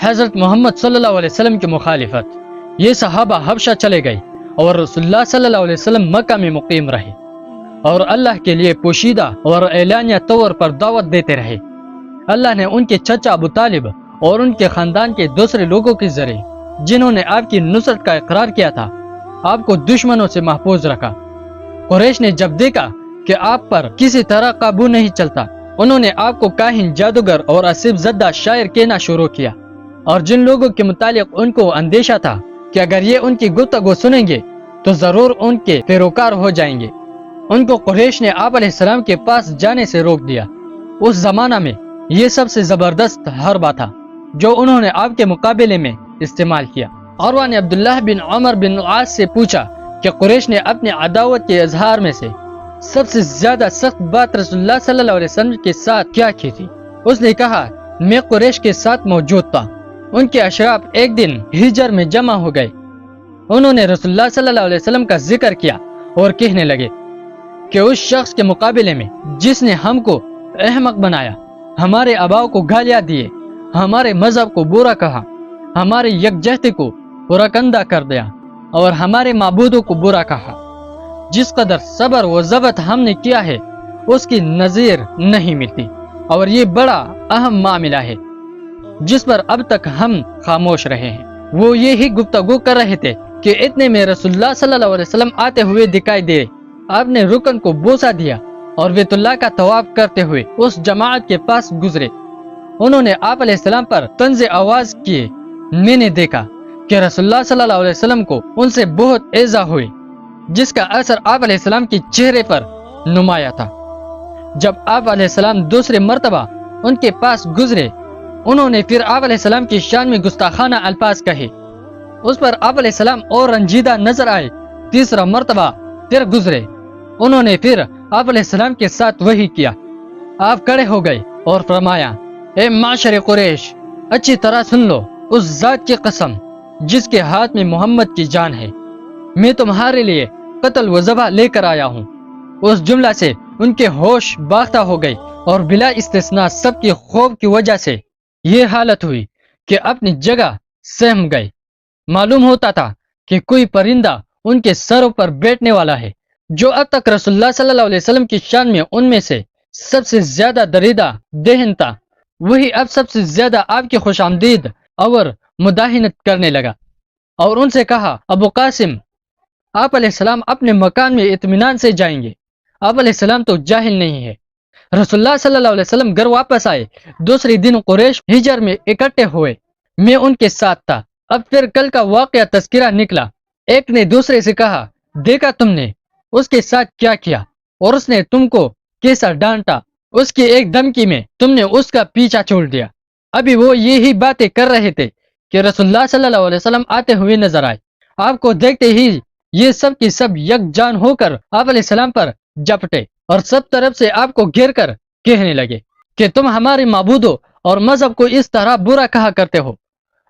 حضرت محمد صلی اللہ علیہ وسلم کی مخالفت۔ یہ صحابہ حبشہ چلے گئے اور رسول اللہ صلی اللہ علیہ وسلم مکہ میں مقیم رہے اور اللہ کے لیے پوشیدہ اور اعلانیہ طور پر دعوت دیتے رہے۔ اللہ نے ان کے چچا ابو طالب اور ان کے خاندان کے دوسرے لوگوں کے ذریعے جنہوں نے آپ کی نصرت کا اقرار کیا تھا، آپ کو دشمنوں سے محفوظ رکھا۔ قریش نے جب دیکھا کہ آپ پر کسی طرح قابو نہیں چلتا، انہوں نے آپ کو کاہن، جادوگر اور اسیب زدہ شاعر کہنا شروع کیا، اور جن لوگوں کے متعلق ان کو اندیشہ تھا کہ اگر یہ ان کی گفتگو سنیں گے تو ضرور ان کے پیروکار ہو جائیں گے، ان کو قریش نے آپ علیہ السلام کے پاس جانے سے روک دیا۔ اس زمانہ میں یہ سب سے زبردست حربہ تھا جو انہوں نے آپ کے مقابلے میں استعمال کیا۔ عروہ نے عبداللہ بن عمر بن عاص سے پوچھا کہ قریش نے اپنے عداوت کے اظہار میں سے سب سے زیادہ سخت بات رسول اللہ صلی اللہ علیہ وسلم کے ساتھ کیا کی تھی؟ اس نے کہا، میں قریش کے ساتھ موجود تھا، ان کے اشراف ایک دن ہجر میں جمع ہو گئے، انہوں نے رسول اللہ صلی اللہ علیہ وسلم کا ذکر کیا اور کہنے لگے کہ اس شخص کے مقابلے میں جس نے ہم کو احمق بنایا، ہمارے آباؤ کو گالیاں دیے، ہمارے مذہب کو برا کہا، ہمارے یکجہتی کو پراکندہ کر دیا اور ہمارے معبودوں کو برا کہا، جس قدر صبر و ضبط ہم نے کیا ہے اس کی نظیر نہیں ملتی، اور یہ بڑا اہم معاملہ ہے جس پر اب تک ہم خاموش رہے ہیں۔ وہ یہی گفتگو کر رہے تھے کہ اتنے میں رسول اللہ صلی اللہ علیہ وسلم آتے ہوئے دکھائی دے۔ آپ نے رکن کو بوسہ دیا اور بیت اللہ کا طواف کرتے ہوئے اس جماعت کے پاس گزرے۔ انہوں نے آپ علیہ السلام پر طنز آواز کیے۔ میں نے دیکھا کہ رسول اللہ صلی اللہ علیہ وسلم کو ان سے بہت ایذا ہوئی، جس کا اثر آپ علیہ السلام کے چہرے پر نمایاں تھا۔ جب آپ علیہ السلام دوسرے مرتبہ ان کے پاس گزرے، انہوں نے پھر آپ علیہ السلام کی شان میں گستاخانہ الفاظ کہے۔ اس پر آپ علیہ السلام اور رنجیدہ نظر آئے۔ تیسرا مرتبہ پھر گزرے، انہوں نے پھر آپ علیہ السلام کے ساتھ وہی کیا۔ آپ کھڑے ہو گئے اور فرمایا، اے معاشر قریش، اچھی طرح سن لو، اس ذات کی قسم جس کے ہاتھ میں محمد کی جان ہے، میں تمہارے لیے قتل و ذبح لے کر آیا ہوں۔ اس جملہ سے ان کے ہوش باختہ ہو گئے اور بلا استثناء سب کی خوف کی وجہ سے یہ حالت ہوئی کہ اپنی جگہ سہم گئے۔ معلوم ہوتا تھا کہ کوئی پرندہ ان کے سروں پر بیٹھنے والا ہے۔ جو اب تک رسول اللہ صلی اللہ علیہ وسلم کی شان میں ان میں سے سب سے زیادہ دریدہ دہن تھا، وہی اب سب سے زیادہ آپ کی خوش آمدید اور مداحنت کرنے لگا، اور ان سے کہا، ابو قاسم، آپ علیہ السلام اپنے مکان میں اطمینان سے جائیں گے، آپ علیہ السلام تو جاہل نہیں ہے۔ رسول اللہ صلی اللہ علیہ وسلم گھر واپس آئے۔ دوسری دن قریش ہجر میں اکٹھے ہوئے، میں ان کے ساتھ تھا۔ اب پھر کل کا واقعہ تذکرہ نکلا۔ ایک نے دوسرے سے کہا، دیکھا تم نے اس کے ساتھ کیا کیا، اور اس نے تم کو کیسا ڈانٹا، اس کی ایک دھمکی میں تم نے اس کا پیچھا چھوڑ دیا۔ ابھی وہ یہی باتیں کر رہے تھے کہ رسول اللہ صلی اللہ علیہ وسلم آتے ہوئے نظر آئے۔ آپ کو دیکھتے ہی یہ سب کی سب یکجان ہو کر آپ علیہ السلام پر جپٹے اور سب طرف سے آپ کو گھیر کر کہنے لگے کہ تم ہمارے معبودوں اور مذہب کو اس طرح برا کہا کرتے ہو۔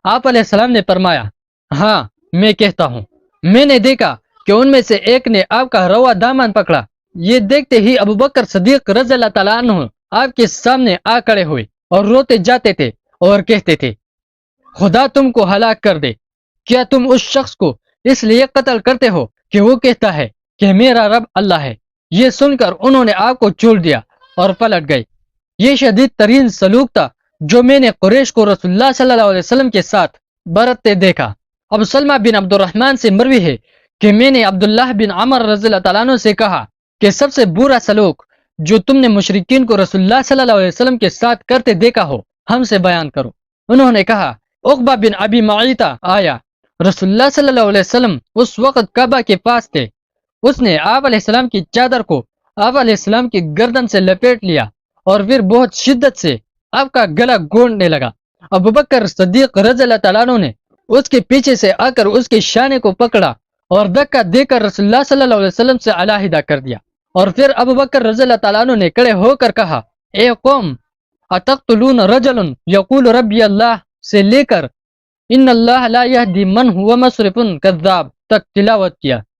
آپ علیہ السلام نے فرمایا، ہاں میں کہتا ہوں۔ میں نے دیکھا کہ ان میں سے ایک نے آپ کا روا دامن پکڑا۔ یہ دیکھتے ہی ابو بکر صدیق رضی اللہ تعالیٰ عنہ آپ کے سامنے آ کھڑے ہوئے اور روتے جاتے تھے اور کہتے تھے، خدا تم کو ہلاک کر دے، کیا تم اس شخص کو اس لیے قتل کرتے ہو کہ وہ کہتا ہے کہ میرا رب اللہ ہے؟ یہ سن کر انہوں نے آپ کو چھوڑ دیا اور پلٹ گئے۔ یہ شدید ترین سلوک تھا جو میں نے قریش کو رسول اللہ صلی اللہ علیہ وسلم کے ساتھ برتتے دیکھا۔ ابو سلمہ بن عبد الرحمن سے مروی ہے کہ میں نے عبداللہ بن عمر رضی اللہ تعالیٰ عنہ سے کہا کہ سب سے برا سلوک جو تم نے مشرکین کو رسول اللہ صلی اللہ علیہ وسلم کے ساتھ کرتے دیکھا ہو، ہم سے بیان کرو۔ انہوں نے کہا، عقبہ بن ابی معیطہ آیا، رسول اللہ صلی اللہ علیہ وسلم اس وقت کعبہ کے پاس تھے۔ اس نے آپ علیہ السلام کی چادر کو آپ علیہ السلام کی گردن سے لپیٹ لیا اور پھر بہت شدت سے آپ کا گلا گھونٹنے لگا۔ ابو بکر صدیق رضی اللہ تعالیٰ عنہ نے اس کے پیچھے سے آ کر اس کے شانے کو پکڑا اور دھکا دے کر رسول اللہ صلی اللہ علیہ وسلم سے علیحدہ کر دیا، اور پھر ابو بکر رضی اللہ تعالیٰ عنہ نے کھڑے ہو کر کہا، اے قوم، اتقتلون رجل یقول ربی اللہ سے لے کر ان اللہ لا یہدی من هو مسرف کذاب تک تلاوت کیا۔